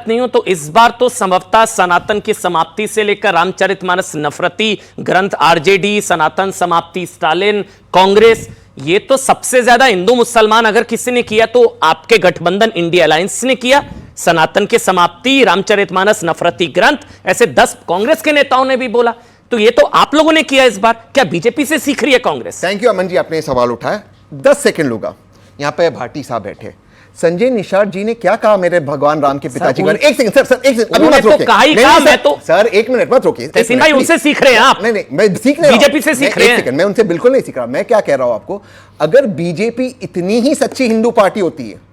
नहीं हो तो इस बार तो संभवतः सनातन की समाप्ति से लेकर रामचरितमानस नफरती ग्रंथ, आरजेडी, सनातन समाप्ति, स्टालिन, कांग्रेस, ये तो सबसे ज्यादा हिंदू मुसलमान अगर किसी ने किया तो आपके गठबंधन इंडिया अलायंस ने किया। सनातन की समाप्ति, रामचरितमानस नफरती ग्रंथ, ऐसे 10 कांग्रेस के नेताओं ने भी बोला। तो ये तो आप लोगों ने किया इस बार, क्या बीजेपी से सीख रही है कांग्रेस? थैंक यू अमन जी, आपने सवाल उठाया। 10 सेकंड लूंगा। यहां पे भाटी साहब बैठे, संजय निषाद जी ने क्या कहा मेरे भगवान राम के पिताजी को? एक सेकंड सर, एक सेकंड, अभी मत रोकिए। कहा ही कहा, मैं तो सर एक मिनट मत रोकिए। तहसीन भाई उनसे सीख रहे हैं आप? नहीं, मैं सीख रहा हूं, बीजेपी से सीख रहे हैं। मैं उनसे बिल्कुल नहीं सीख रहा। मैं क्या कह रहा हूं आपको, अगर बीजेपी इतनी ही सच्ची हिंदू पार्टी होती है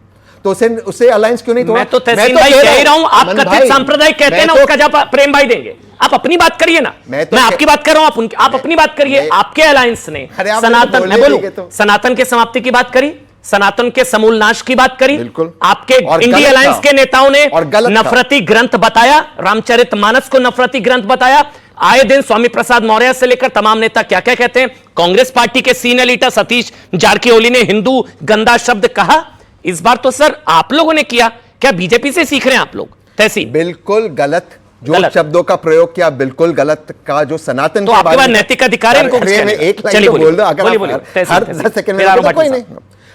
तो उससे अलायंस क्यों नहीं तोड़ा? मैं तो तहसीन भाई कह रहा हूं, आप कथित सांप्रदायिक कहते हैं ना, उसका जवाब प्रेम भाई देंगे। आप अपनी बात करिए ना, मैं आपकी बात कर रहा हूं, आप अपनी बात करिए। आपके अलायंस ने सनातन, मैं बोलूं, सनातन के समाप्ति की बात करी, सनातन के समूल नाश की बात करी, आपके इंडिया अलायंस के नेताओं ने नफरती ग्रंथ बताया, रामचरितमानस को नफरती ग्रंथ बताया। आए दिन स्वामी प्रसाद मौर्य से लेकर तमाम नेता क्या क्या कहते हैं। कांग्रेस पार्टी के सीनियर लीडर सतीश जारकिहोली ने हिंदू गंदा शब्द कहा। इस बार तो सर आप लोगों ने किया, क्या बीजेपी से सीख रहे हैं आप लोग? तहसीन बिल्कुल गलत, जो शब्दों का प्रयोग किया बिल्कुल गलत का, जो सनातन तो आपके पास नैतिक अधिकार है इनको? एक लाइन बोल दो, अगर हर 10 सेकंड में कोई नहीं,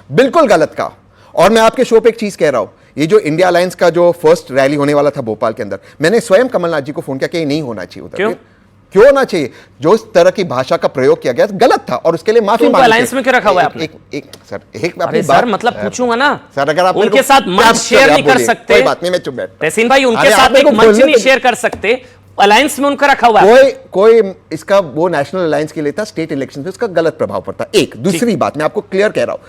बिल्कुल गलत का। और मैं आपके शो पे एक चीज कह रहा हूं, ये जो इंडिया अलायंस का जो फर्स्ट रैली होने वाला था भोपाल के अंदर, मैंने स्वयं कमलनाथ जी को फोन किया कि नहीं होना चाहिए उधर। क्यों होना चाहिए? जो इस तरह की भाषा का प्रयोग किया गया गलत था और उसके लिए माफी मांगी। अलायंस में क्यों रखा हुआ है आपने? सर मतलब पूछूंगा ना सर, अगर आप उनके साथ मंच शेयर नहीं कर सकते, कोई बात नहीं, मैं चुप बैठ। तहसीन भाई उनके साथ एक मंच नहीं शेयर कर सकते, अलायंस में उनका रखा हुआ है। कोई इसका वो नेशनल अलायंस के लिए था, स्टेट इलेक्शन पे उसका गलत प्रभाव पड़ता। एक दूसरी बात मैं आपको क्लियर कह रहा हूं,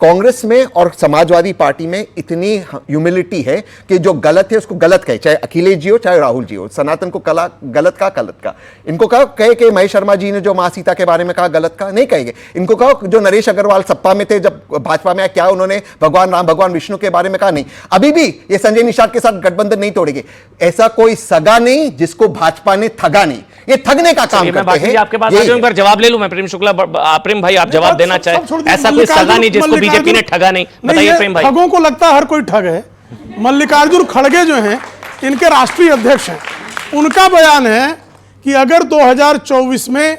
कांग्रेस में और समाजवादी पार्टी में इतनी ह्यूमिलिटी है कि जो गलत है उसको गलत कहे, चाहे अखिलेश जी हो चाहे राहुल जी हो। सनातन को कला गलत का इनको कहा कि महेश शर्मा जी ने जो मां सीता के बारे में कहा गलत का नहीं कहेंगे। इनको कहो जो नरेश अग्रवाल सपा में थे जब भाजपा में क्या उन्होंने भगवान राम भगवान विष्णु के बारे में कहा नहीं। अभी भी ये संजय निषाद के साथ गठबंधन नहीं तोड़ेंगे। ऐसा कोई सगा नहीं जिसको भाजपा ने ठगा नहीं, ये ठगने का काम करते हैं। आपके पास एक बार जवाब ले लूं मैं, प्रेम शुक्ला, प्रेम भाई आप जवाब देना चाहे। ऐसा कोई सगा नहीं जिसको बीजेपी ने ठगा नहीं, बताइए प्रेम भाई। ठगों को लगता है हर कोई ठग है। मल्लिकार्जुन खड़गे जो हैं, इनके राष्ट्रीय अध्यक्ष हैं, उनका बयान है कि अगर 2024 में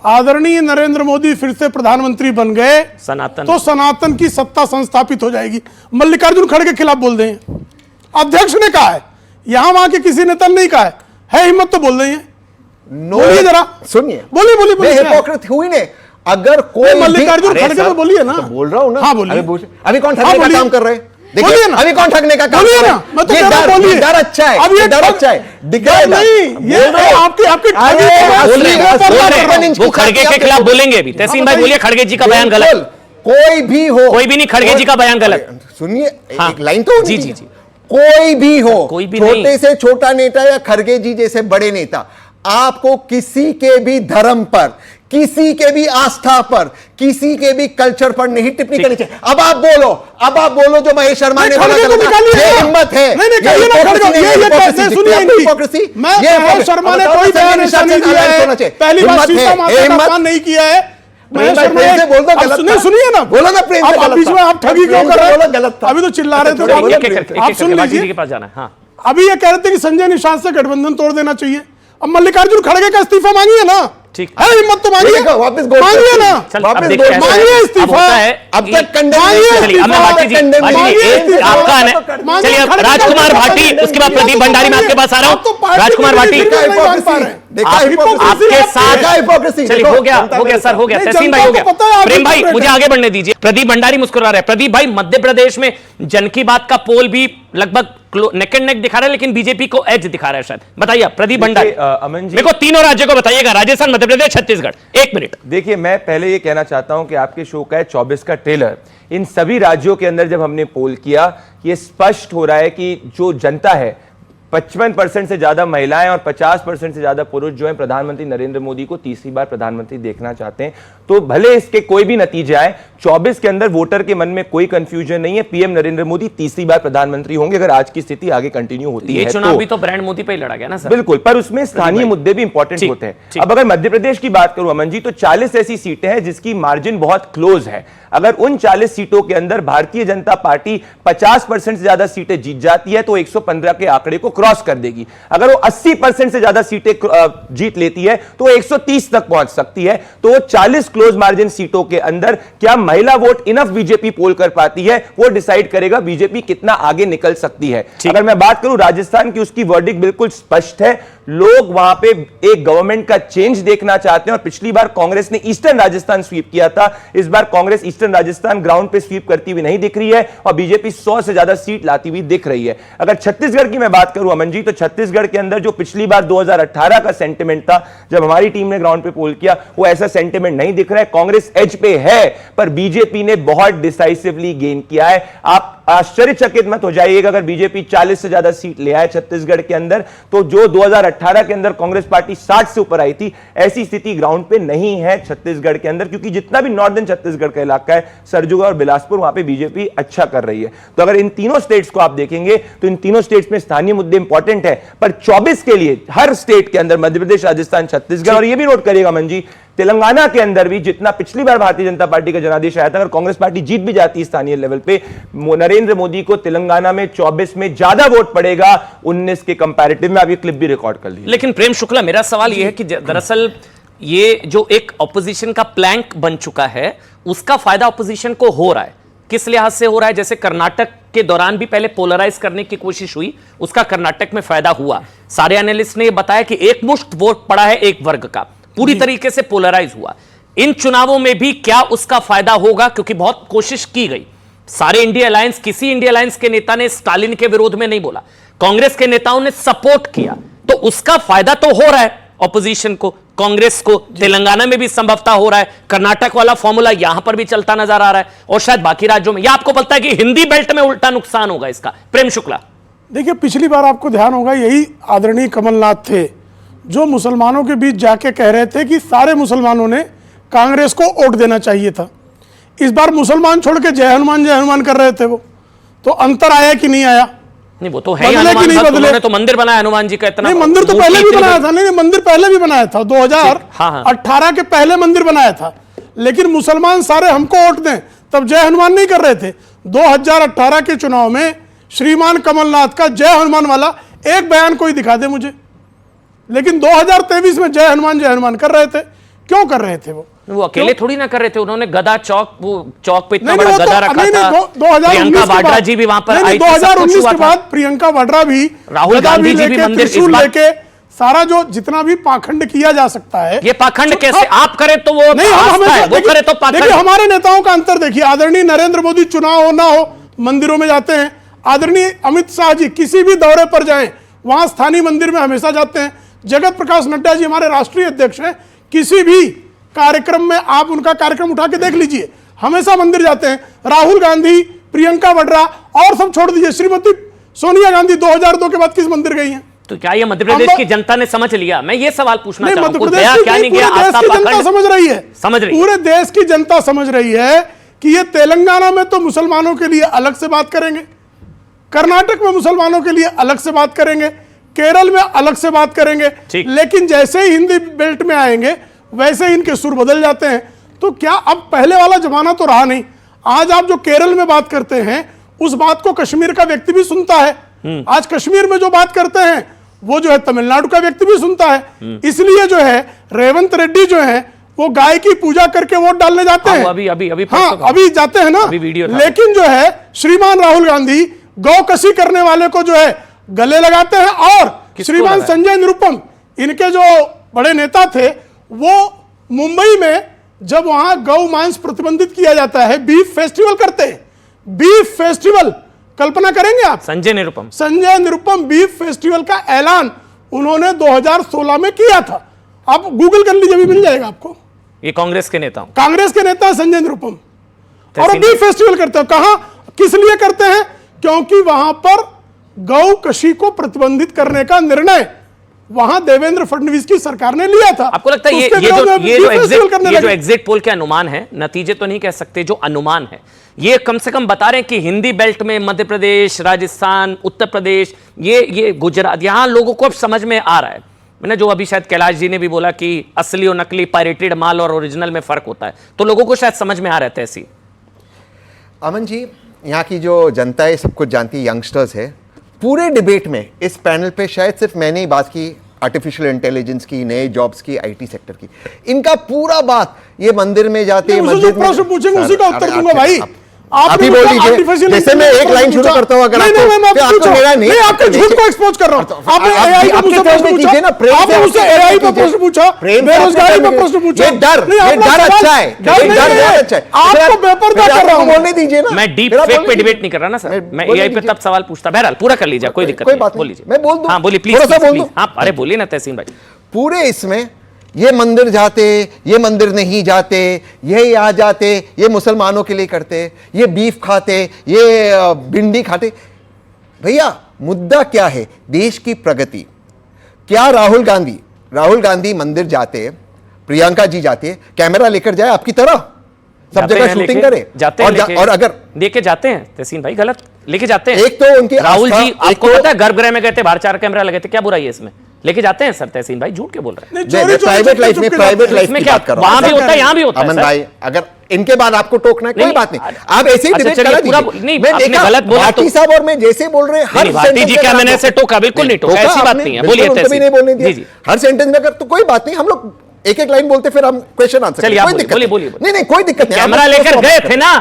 आदरणीय नरेंद्र मोदी फिर से प्रधानमंत्री बन गए तो सनातन की सत्ता संस्थापित हो जाएगी। मल्लिकार्जुन खड़गे के खिलाफ बोल रहे हैं, अध्यक्ष ने कहा है, यहां वहां के किसी नेता ने नहीं कहा है हिम्मत तो बोल रही है। बोलिए जरा, सुनिए, बोलिए हिपोक्रेट हुई ने। अगर कोई मल्लिकार्जुन खड़गे में बोलिए ना, तो बोल रहा हूं ना। हाँ बोलिए। अभी कौन ठगने का काम कर रहे हैं? बोलिए ना, अभी कौन ठगने का काम कर रहे हैं? मैं तो कह रहा हूं बोलिए। डर अच्छा है, अब ये डर अच्छा है, डर नहीं, ये आपकी वो खड़गे के खिलाफ बोलेंगे अभी। तहसीन भाई बोलिए, खड़गे जी का बयान गलत। कोई भी हो, कोई भी नहीं, खड़गे जी का बयान गलत। सुनिए एक लाइन तो जी जी जी, कोई भी हो, कोई भी छोटे से छोटा नेता या खड़गे जी जैसे बड़े नेता, आपको किसी के भी धर्म पर, किसी के भी आस्था पर, किसी के भी कल्चर पर नहीं टिप्पणी करनी चाहिए। अब आप बोलो जो महेश शर्मा ने बोला, ये हिम्मत है। शर्मा ने कोई बयान ऐसा नहीं दिया है, पहली बात सीता माता का अपमान नहीं किया है। सुनिए ना, बोला ना प्रेम से, बीच में आप ठगी क्यों कर रहे हैं? अभी तो चिल्ला रहे थे, आप सुन लीजिए। अभी ये कह रहे थे कि संजय निषाद से गठबंधन तोड़ देना चाहिए। अब मल्लिकार्जुन खड़गे का इस्तीफा मांगिए ना, ठीक है, हिम्मत तो मांगिए, वापस मांगिए ना, मांगिए इस्तीफा। अब तक चलिए राजकुमार भाटी, उसके बाद प्रदीप भंडारी, मैं आपके पास आ रहा हूँ। राजकुमार भाटी आपके साथ, चलिए हो गया सर, हो गया। तहसीन भाई हो गया, प्रेम भाई मुझे आगे बढ़ने दीजिए। प्रदीप भंडारी मुस्कुरा रहे हैं। प्रदीप भाई, मध्य प्रदेश में जन की बात का पोल भी लगभग नेक एंड नेक दिखा रहा है, लेकिन बीजेपी को एज दिखा रहा है शायद। बताइए प्रदीप भंडारी, मेरे को तीनों राज्यों को बताइएगा, राजस्थान, मध्य प्रदेश, छत्तीसगढ़। एक मिनट देखिए, मैं पहले ये कहना चाहता हूं कि आपके शो का है 24 का ट्रेलर। इन सभी राज्यों के अंदर जब हमने पोल किया, ये स्पष्ट हो रहा है कि जो जनता है, 55% से ज्यादा महिलाएं और 50% से ज्यादा पुरुष जो हैं प्रधानमंत्री नरेंद्र मोदी को तीसरी बार प्रधानमंत्री देखना चाहते हैं। तो भले इसके कोई भी नतीजे आए, 24 के अंदर वोटर के मन में कोई कंफ्यूजन नहीं है। पीएम नरेंद्र मोदी तीसरी बार प्रधानमंत्री होंगे अगर आज की स्थिति आगे कंटिन्यू होती है। ये चुनाव भी तो ब्रांड मोदी पे ही लड़ा गया ना सर? बिल्कुल, पर उसमें स्थानीय मुद्दे भी इंपॉर्टेंट होते हैं। अब अगर मध्य प्रदेश की बात करूं अमन जी, तो 40 ऐसी सीटें हैं जिसकी मार्जिन बहुत क्लोज है। अगर उन 40 सीटों के अंदर भारतीय जनता पार्टी 50% से ज्यादा सीटें जीत जाती है तो 115 के आंकड़े को क्रॉस कर देगी। अगर वो 80% से ज्यादा सीटें जीत लेती है तो 130 तक पहुंच सकती है। तो 40 क्लोज मार्जिन सीटों के अंदर क्या महिला वोट इनफ बीजेपी पोल कर पाती है, वो डिसाइड करेगा बीजेपी कितना आगे निकल सकती है। अगर मैं बात करूं राजस्थान की, उसकी वर्डिक्ट बिल्कुल स्पष्ट है। लोग वहां पे एक गवर्नमेंट का चेंज देखना चाहते हैं और पिछली बार कांग्रेस ने ईस्टर्न राजस्थान स्वीप किया था, इस बार कांग्रेस ईस्टर्न राजस्थान ग्राउंड पे स्वीप करती हुई नहीं दिख रही है और बीजेपी 100 से ज्यादा सीट लाती हुई दिख रही है। अगर छत्तीसगढ़ की मैं बात करूं अमन जी, तो छत्तीसगढ़ के अंदर जो पिछली बार 2018 का सेंटिमेंट था जब हमारी टीम ने ग्राउंड पे पोल किया, वो ऐसा सेंटिमेंट नहीं दिख रहा है। कांग्रेस एज पे है पर बीजेपी ने बहुत डिसाइसिवली गेन किया है। आप आश्चर्यचकित मत हो जाइएगा अगर बीजेपी 40 से ज्यादा सीट ले आए छत्तीसगढ़ के अंदर, तो जो 2018 के अंदर कांग्रेस पार्टी 60 से ऊपर आई थी, ऐसी स्थिति ग्राउंड पे नहीं है छत्तीसगढ़ के अंदर, क्योंकि जितना भी नॉर्दर्न छत्तीसगढ़ का इलाका है, सरगुजा और बिलासपुर, वहां पे बीजेपी अच्छा कर रही है। तो अगर इन तीनों स्टेट्स को आप देखेंगे तो इन तीनों स्टेट्स में स्थानीय मुद्दे इंपॉर्टेंट है, पर 24 के लिए हर स्टेट के अंदर मध्य प्रदेश, राजस्थान, छत्तीसगढ़, और यह भी नोट करिएगा मन जी, तेलंगाना के अंदर भी जितना पिछली बार भारतीय जनता पार्टी का जनादेश आया था, अगर कांग्रेस पार्टी जीत भी जाती है स्थानीय लेवल पे, नरेंद्र मोदी को तेलंगाना में 24 में ज्यादा वोट पड़ेगा 19 के कंपैरेटिव में। आप ये क्लिप भी रिकॉर्ड कर लीजिए। लेकिन प्रेम शुक्ला, मेरा सवाल यह है कि दरअसल ये जो एक ऑपोजिशन का प्लैंक बन चुका है, उसका फायदा ऑपोजिशन को हो रहा है। किस लिहाज से हो रहा है? जैसे कर्नाटक के दौरान भी पहले पोलराइज करने की कोशिश हुई, उसका कर्नाटक में फायदा हुआ। सारे एनालिस्ट ने बताया कि एक मुश्त वोट पड़ा है एक वर्ग का, पूरी तरीके से पोलराइज हुआ। इन चुनावों में भी क्या उसका फायदा होगा? क्योंकि बहुत कोशिश की गई, सारे इंडिया अलायंस, किसी इंडिया अलायंस के नेता ने स्टालिन के विरोध में नहीं बोला, कांग्रेस के नेताओं ने सपोर्ट किया, तो उसका फायदा तो हो रहा है ऑपोजिशन को, कांग्रेस को। तेलंगाना में भी संभवतः हो रहा है, कर्नाटक वाला फॉर्मूला यहां पर भी चलता नजर आ रहा है, और शायद बाकी राज्यों में। यह आपको पता है कि हिंदी बेल्ट में उल्टा नुकसान होगा इसका? प्रेम शुक्ला, देखिए, पिछली बार आपको ध्यान होगा यही आदरणीय कमलनाथ थे जो मुसलमानों के बीच जाके कह रहे थे कि सारे मुसलमानों ने कांग्रेस को वोट देना चाहिए था। इस बार मुसलमान छोड़ के जय हनुमान कर रहे थे वो, तो अंतर आया कि नहीं आया? नहीं, वो तो है ही हनुमान भक्त, उन्होंने तो मंदिर बनाया हनुमान जी का, इतना नहीं, मंदिर तो पहले भी बनाया था। नहीं, मंदिर पहले भी बनाया था, 2018 के पहले मंदिर बनाया था, लेकिन मुसलमान सारे हमको वोट दें तब जय हनुमान नहीं कर रहे थे। 2018 के चुनाव में श्रीमान कमलनाथ का जय हनुमान वाला एक बयान कोई दिखा दे मुझे। लेकिन 2023 में जय हनुमान कर रहे थे। क्यों कर रहे थे? वो अकेले थोड़ी ना कर रहे थे, उन्होंने गदा चौक, वो चौक पे इतना बड़ा गदा रखा था। 2019 वाड्रा जी भी वहां पर आई थी। 2019 के बाद प्रियंका वाड्रा भी, राहुल गांधी जी भी मंदिर लेके, सारा जो जितना भी पाखंड किया जा सकता है, ये पाखंड कैसे आप करें तो वो नहीं, वो करे तो पाखंड। हमारे नेताओं का अंतर देखिए, आदरणीय नरेंद्र मोदी चुनाव हो ना हो मंदिरों में जाते हैं, आदरणीय अमित शाह जी किसी भी दौरे पर जाएं वहां स्थानीय मंदिर में हमेशा जाते हैं, जगत प्रकाश नड्डा जी हमारे राष्ट्रीय अध्यक्ष हैं, किसी भी कार्यक्रम में आप उनका कार्यक्रम उठा के देख लीजिए, हमेशा मंदिर जाते हैं। राहुल गांधी, प्रियंका वाड्रा और सब छोड़ दीजिए, श्रीमती सोनिया गांधी 2002 के बाद किस मंदिर गई हैं? तो क्या ये मध्य प्रदेश की जनता ने समझ लिया? मैं ये सवाल पूछना चाहता हूं, मध्य प्रदेश की जनता समझ रही है, पूरे देश की जनता समझ रही है कि ये तेलंगाना में तो मुसलमानों के लिए अलग से बात करेंगे, कर्नाटक में मुसलमानों के लिए अलग से बात करेंगे, केरल में अलग से बात करेंगे, लेकिन जैसे ही हिंदी बेल्ट में आएंगे वैसे ही इनके सुर बदल जाते हैं। तो क्या अब पहले वाला जमाना तो रहा नहीं। आज आप जो केरल में बात करते हैं उस बात को कश्मीर का व्यक्ति भी सुनता है। आज कश्मीर में जो बात करते हैं वो जो है तमिलनाडु का व्यक्ति भी सुनता है। इसलिए जो है रेवंत रेड्डी जो है वो गाय की पूजा करके वोट डालने जाते हैं। अभी जाते हैं ना, लेकिन जो है श्रीमान राहुल गांधी गौ कसी करने वाले को जो है गले लगाते हैं। और श्रीमान संजय निरुपम, इनके जो बड़े नेता थे, वो मुंबई में जब वहां गौ मांस प्रतिबंधित किया जाता है, बीफ फेस्टिवल करते हैं। बीफ फेस्टिवल, कल्पना करेंगे आप? संजय निरुपम बीफ फेस्टिवल का ऐलान उन्होंने 2016 में किया था। आप गूगल कर लीजिए, भी मिल जाएगा आपको। ये कांग्रेस के नेता संजय निरुपम, और बीफ फेस्टिवल करते हैं। कहां, किस लिए करते हैं? क्योंकि वहां पर गौ कशी को प्रतिबंधित करने का निर्णय वहां देवेंद्र फडणवीस की सरकार ने लिया था। आपको लगता है ये जो एग्जिट पोल के अनुमान है, नतीजे तो नहीं कह सकते, जो अनुमान है, ये कम से कम बता रहे हैं कि हिंदी बेल्ट में मध्य प्रदेश, राजस्थान, उत्तर प्रदेश, ये गुजरात, यहां लोगों को अब समझ में आ रहा है। मैंने जो अभी शायद कैलाश जी ने भी बोला कि असली और नकली, पायरेटेड माल और ओरिजिनल में फर्क होता है, तो लोगों को शायद समझ में आ रहा है। ऐसी अमन जी, यहाँ की जो जनता है सब कुछ जानती है, यंगस्टर्स है। पूरे डिबेट में इस पैनल पे शायद सिर्फ मैंने ही बात की आर्टिफिशियल इंटेलिजेंस की, नए जॉब्स की, आईटी सेक्टर की। इनका पूरा बात ये मंदिर में जाते, मस्जिद में प्रश्न पूछेंगे उसी का उत्तर दूंगा भाई। आप ही बोल दीजिए, जैसे मैं एक लाइन शुरू करता हूं, अगर आपको मेरा नहीं, आपके झूठ को एक्सपोज कर रहा हूं। आपने एआई का मुझसे प्रश्न पूछा, आपने मुझसे एआई पे प्रश्न पूछा, बेरोजगारी पे प्रश्न पूछा। ये डर अच्छा है, डर अच्छा है। आपको बेपर्दा कर रहा हूं, बोलने दीजिए ना। मैं डीप फेक पे डिबेट नहीं कर रहा ना सर, मैं एआई पे तब सवाल पूछता। बहरहाल पूरा कर लीजिए, कोई दिक्कत नहीं, बोल लीजिए। मैं बोल दूं, हाँ बोलिए प्लीज, थोड़ा सा बोल दूं। हाँ अरे बोलिए ना तहसीन भाई। पूरे इसमें ये मंदिर जाते, ये मंदिर नहीं जाते, ये यहाँ जाते, ये मुसलमानों के लिए करते, ये बीफ खाते, ये भिंडी खाते। भैया मुद्दा क्या है? देश की प्रगति। क्या राहुल गांधी मंदिर जाते, प्रियंका जी जाते, कैमरा लेकर जाए आपकी तरह सब जगह शूटिंग करे जाते और अगर लेके जाते हैं तहसीन भाई, गलत लेके जाते हैं। एक तो उनके राहुल जी आपको पता है गर्भगृह में गए थे, बाहर 4 कैमरा लगे थे, क्या बुराई है इसमें? लेके जाते हैं सर तहसीन भाई, झूठ के बोल रहे हैं। प्राइवेट लाइफ में की बात कर रहा हूं। वहां भी होता है, यहां भी होता है। अमन भाई अगर इनके बाद आपको टोकना है कोई बात नहीं, आप ऐसे ही डिबेट करा दीजिए। मैं देखा गलत बोला तो साहब और मैं जैसे बोल रहे हैं हर भारती जी क्या मैंने ऐसे टोका? बिल्कुल नहीं टोका, ऐसी बात नहीं है। बोलिए तहसीन, नहीं बोलने दिया हर सेंटेंस में, अगर तो कोई बात नहीं, हम लोग एक एक लाइन बोलते फिर हम क्वेश्चन आंसर। चलिए बोलिए। नहीं कोई दिक्कत नहीं, कैमरा लेकर गए थे ना।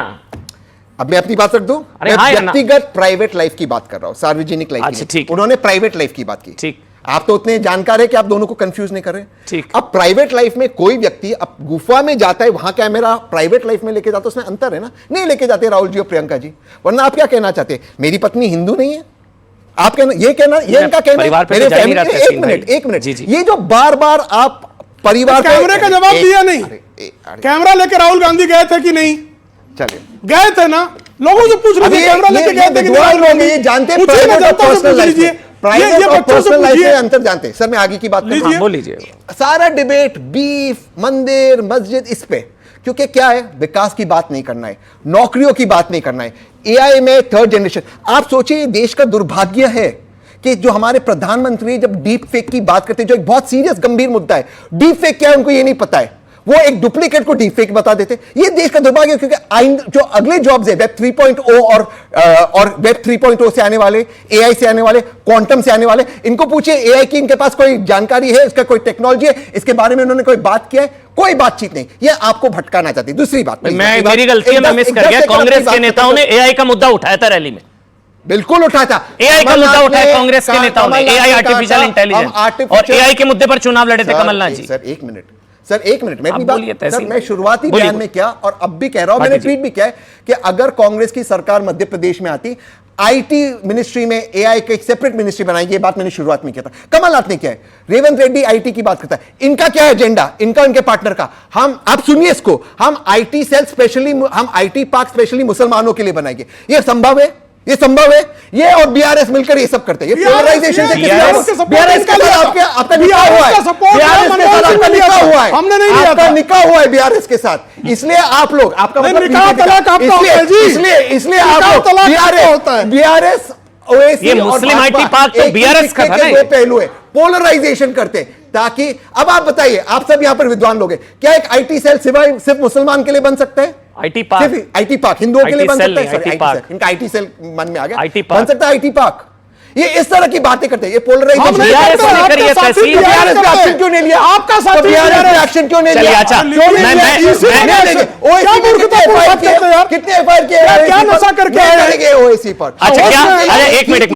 अब मैं अपनी बात रख दूं, मैं व्यक्तिगत प्राइवेट लाइफ की बात कर रहा हूं, सार्वजनिक लाइफ की। उन्होंने प्राइवेट लाइफ की बात की। ठीक, आप तो उतने जानकार है कि आप दोनों को कंफ्यूज नहीं कर रहे। ठीक। अब प्राइवेट लाइफ में कोई व्यक्ति अब गुफा में जाता है, वहां कैमरा प्राइवेट लाइफ में लेके जाता है, उसमें अंतर है ना? नहीं लेके जाते राहुल जी और प्रियंका जी। वरना आप क्या कहना चाहते हैं, मेरी पत्नी हिंदू नहीं है? आप कहना, ये कहना, ये इनका कहना मेरे फैमिली। एक मिनट, ये जो बार बार आप परिवार कैमरे का जवाब दिया नहीं। कैमरा लेकर राहुल गांधी गए थे कि नहीं? चलिए गए थे ना, लोगों से पूछ रहे थे कैमरा लेके गए थे कि नहीं? ये जानते हैं प्राइवेट और पर्सनल लाइफ में, प्राइवेट और पर्सनल लाइफ में अंतर जानते हैं। सर मैं आगे की बात कर रहा हूं, बोल लीजिए। सारा डिबेट बीफ, मंदिर, मस्जिद, इस पे, क्योंकि क्या है, विकास की बात नहीं करना है, नौकरियों की बात नहीं करना है, एआई में 3rd जनरेशन। आप सोचिए देश का दुर्भाग्य है कि जो हमारे प्रधानमंत्री जब डीप फेक की बात करते हैं, जो एक बहुत सीरियस गंभीर मुद्दा है, डीप फेक क्या है उनको ये नहीं पता है, वो एक डुप्लीकेट को डीप फेक बता देते। ये देश का दुर्भाग्य है, क्योंकि जो अगले जॉब्स है वेब 3.0 और वेब 3.0 से आने वाले, एआई से आने वाले, क्वांटम से आने वाले, इनको पूछिए एआई की इनके पास कोई जानकारी है, इसका कोई टेक्नोलॉजी है, इसके बारे में उन्होंने कोई बात किया है? कोई बातचीत नहीं। ये आपको भटकाना चाहती। दूसरी बात, मेरी गलती है, मैं मिस कर गया। कांग्रेस के नेताओं ने एआई का मुद्दा उठाया था रैली में, बिल्कुल उठा था। एआई का मुद्दा उठाया कांग्रेस के नेताओं ने, एआई आर्टिफिशियल इंटेलिजेंस, और एआई के मुद्दे पर चुनाव लड़े थे कमलनाथ जी। सर एक मिनट मैं भी बात, सर मैं शुरुआती बयान में क्या और अब भी कह रहा हूं, मैंने ट्वीट भी किया है कि अगर कांग्रेस की सरकार मध्य प्रदेश में आती, आईटी मिनिस्ट्री में एआई का एक सेपरेट मिनिस्ट्री बनाएगी। ये बात मैंने शुरुआत में किया था, कमलनाथ ने किया है, रेवंत रेड्डी आईटी की बात करता है। इनका क्या है एजेंडा, इनका उनके पार्टनर का? हम, आप सुनिए इसको, हम आईटी सेल स्पेशली, हम आईटी पार्क स्पेशली मुसलमानों के लिए बनाएंगे। ये संभव है? ये संभव है? ये और बीआरएस मिलकर ये सब करते हैं। ये पोलराइजेशन से बीआरएस का साथ आपका निकाह हुआ है, बीआरएस के साथ आपका निकाह हुआ है, हमने नहीं लिया, आपका निकाह हुआ है बीआरएस के साथ। इसलिए आप लोग, आपका मतलब निकाह तलाक आपका होता है जी, इसलिए आप लोग बीआरएस ओवैसी ये मुस्लिम आईटी पार्क तो बीआरएस का था ना, दो पहलू है, पोलराइजेशन करते हैं ताकि, अब आप बताइए, आप सब यहां पर विद्वान लोग हैं, क्या एक आईटी सेल सिर्फ मुसलमान के लिए बन सकता है? आईटी पार्क हिंदुओं के लिए बन सकता है? इनका आईटी सेल मन में आ गया, बन सकता है आईटी पार्क। ये इस तरह की बातें करते हैं, ये पोलराइजेशन। बीआरएस क्यों नहीं लिया? आपका साथी एक्शन क्यों नहीं लिया? अच्छा, कितने एफआईआर किए, क्या नशा करके ओएसी पर? अच्छा क्या, अरे एक मिनट